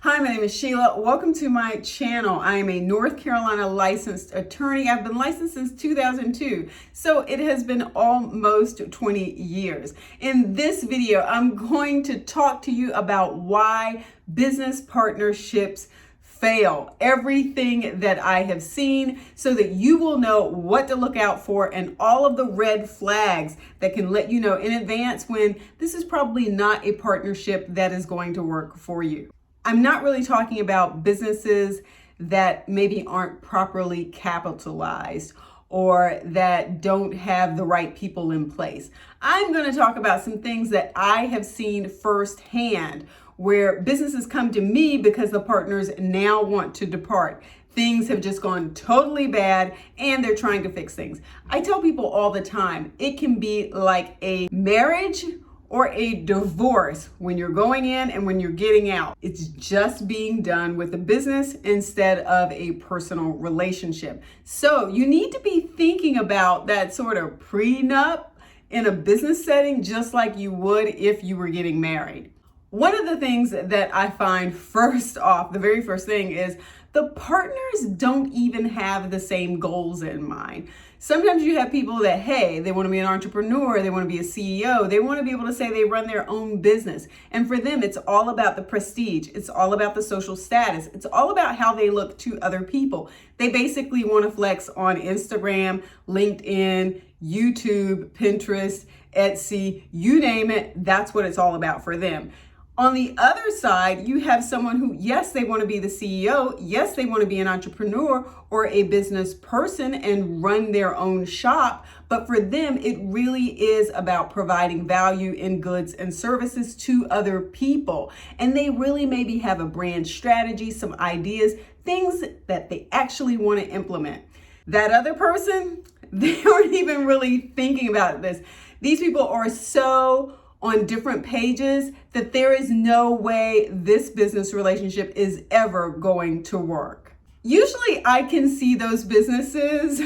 Hi, my name is Sheila. Welcome to my channel. I am a North Carolina licensed attorney. I've been licensed since 2002, so it has been almost 20 years. In this video, I'm going to talk to you about why business partnerships fail, everything that I have seen, so that you will know what to look out for and all of the red flags that can let you know in advance when this is probably not a partnership that is going to work for you. I'm not really talking about businesses that maybe aren't properly capitalized or that don't have the right people in place. I'm going to talk about some things that I have seen firsthand where businesses come to me because the partners now want to depart. Things have just gone totally bad and they're trying to fix things. I tell people all the time, it can be like a marriage or a divorce when you're going in and when you're getting out. It's just being done with a business instead of a personal relationship. So you need to be thinking about that sort of prenup in a business setting, just like you would if you were getting married. One of the things that I find first off, the very first thing is the partners don't even have the same goals in mind. Sometimes you have people that, hey, they want to be an entrepreneur, they want to be a CEO, they want to be able to say they run their own business. And for them, it's all about the prestige. It's all about the social status. It's all about how they look to other people. They basically want to flex on Instagram, LinkedIn, YouTube, Pinterest, Etsy, you name it. That's what it's all about for them. On the other side, you have someone who, yes, they want to be the CEO. Yes, they want to be an entrepreneur or a business person and run their own shop. But for them, it really is about providing value in goods and services to other people. And they really maybe have a brand strategy, some ideas, things that they actually want to implement. That other person, they aren't even really thinking about this. These people are so on different pages that there is no way this business relationship is ever going to work. Usually I can see those businesses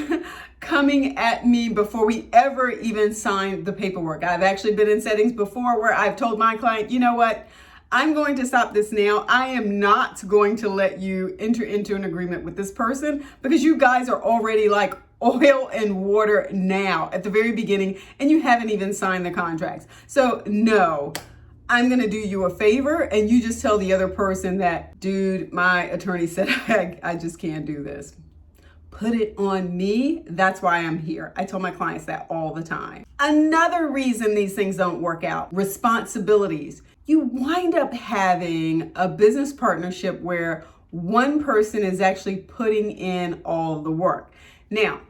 coming at me before we ever even sign the paperwork. I've actually been in settings before where I've told my client, you know what? I'm going to stop this now. I am not going to let you enter into an agreement with this person because you guys are already like oil and water now at the very beginning and you haven't even signed the contracts. So no, I'm gonna do you a favor and you just tell the other person that, dude, my attorney said I just can't do this. Put it on me. That's why I'm here. I tell my clients that all the time. Another reason these things don't work out, responsibilities. You wind up having a business partnership where one person is actually putting in all the work. Now,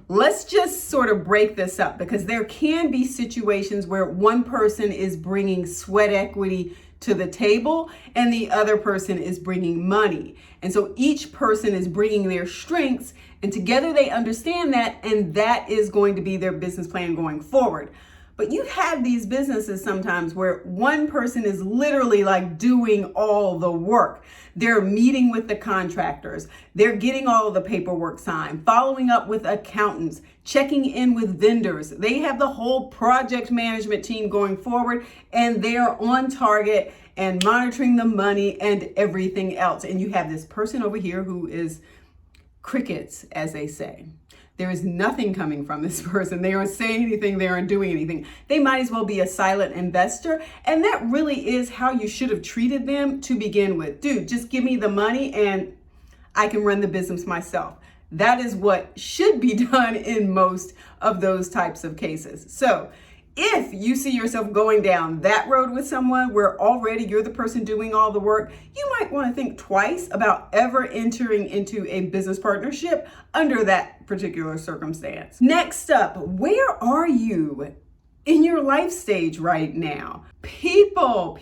let's just sort of break this up because there can be situations where one person is bringing sweat equity to the table and the other person is bringing money. And so each person is bringing their strengths and together they understand that, and that is going to be their business plan going forward. But you have these businesses sometimes where one person is literally like doing all the work. They're meeting with the contractors. They're getting all of the paperwork signed, following up with accountants, checking in with vendors. They have the whole project management team going forward and they're on target and monitoring the money and everything else. And you have this person over here who is crickets, as they say. There is nothing coming from this person. They aren't saying anything. They aren't doing anything. They might as well be a silent investor. And that really is how you should have treated them to begin with. Dude, just give me the money and I can run the business myself. That is what should be done in most of those types of cases. So if you see yourself going down that road with someone where already you're the person doing all the work, you might want to think twice about ever entering into a business partnership under that particular circumstance. Next up, where are you in your life stage right now? People.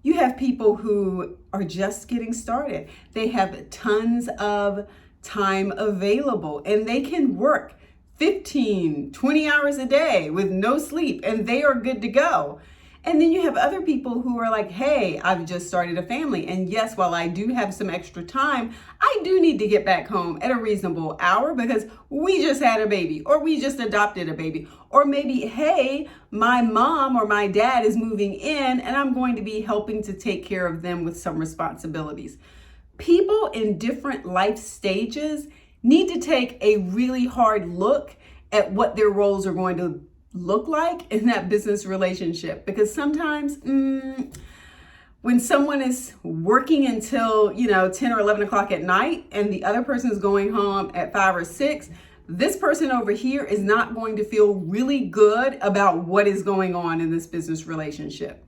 You have people who are just getting started. They have tons of time available and they can work 15, 20 hours a day with no sleep and they are good to go. And then you have other people who are like, hey, I've just started a family. And yes, while I do have some extra time, I do need to get back home at a reasonable hour because we just had a baby or we just adopted a baby. Or maybe, hey, my mom or my dad is moving in and I'm going to be helping to take care of them with some responsibilities. People in different life stages need to take a really hard look at what their roles are going to look like in that business relationship. Because sometimes when someone is working until 10 or 11 o'clock at night and the other person is going home at 5 or 6, this person over here is not going to feel really good about what is going on in this business relationship.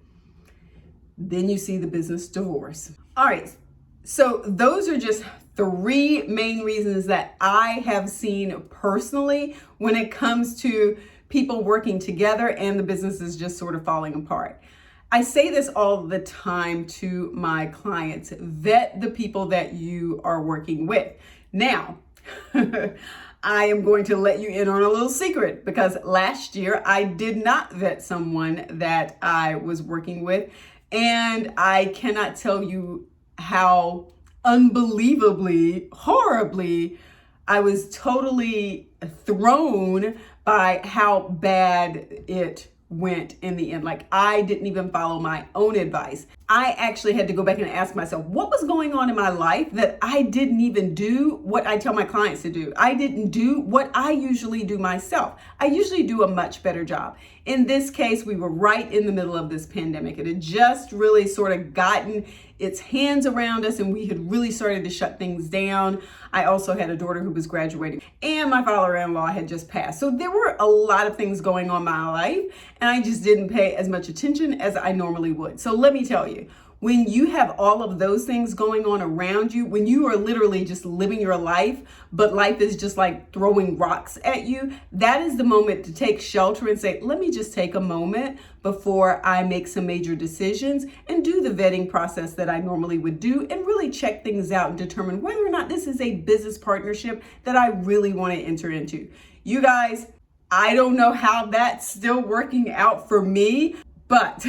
Then you see the business divorce. All right, so those are just 3 main reasons that I have seen personally when it comes to people working together and the business is just sort of falling apart. I say this all the time to my clients: vet the people that you are working with. Now, I am going to let you in on a little secret because last year I did not vet someone that I was working with, and I cannot tell you how unbelievably, horribly, I was totally thrown by how bad it went in the end. Like, I didn't even follow my own advice. I actually had to go back and ask myself, what was going on in my life that I didn't even do what I tell my clients to do? I didn't do what I usually do myself. I usually do a much better job. In this case, we were right in the middle of this pandemic. It had just really sort of gotten its hands around us and we had really started to shut things down. I also had a daughter who was graduating and my father-in-law had just passed. So there were a lot of things going on in my life and I just didn't pay as much attention as I normally would. So let me tell you, when you have all of those things going on around you, when you are literally just living your life, but life is just like throwing rocks at you, that is the moment to take shelter and say, let me just take a moment before I make some major decisions and do the vetting process that I normally would do and really check things out and determine whether or not this is a business partnership that I really want to enter into. You guys, I don't know how that's still working out for me, but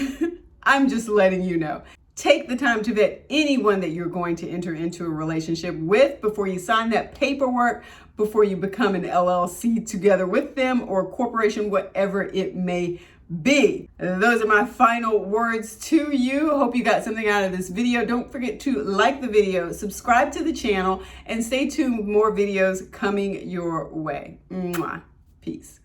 I'm just letting you know. Take the time to vet anyone that you're going to enter into a relationship with before you sign that paperwork, before you become an LLC together with them or a corporation, whatever it may be. Those are my final words to you. Hope you got something out of this video. Don't forget to like the video, subscribe to the channel, and stay tuned. More videos coming your way. Mwah. Peace.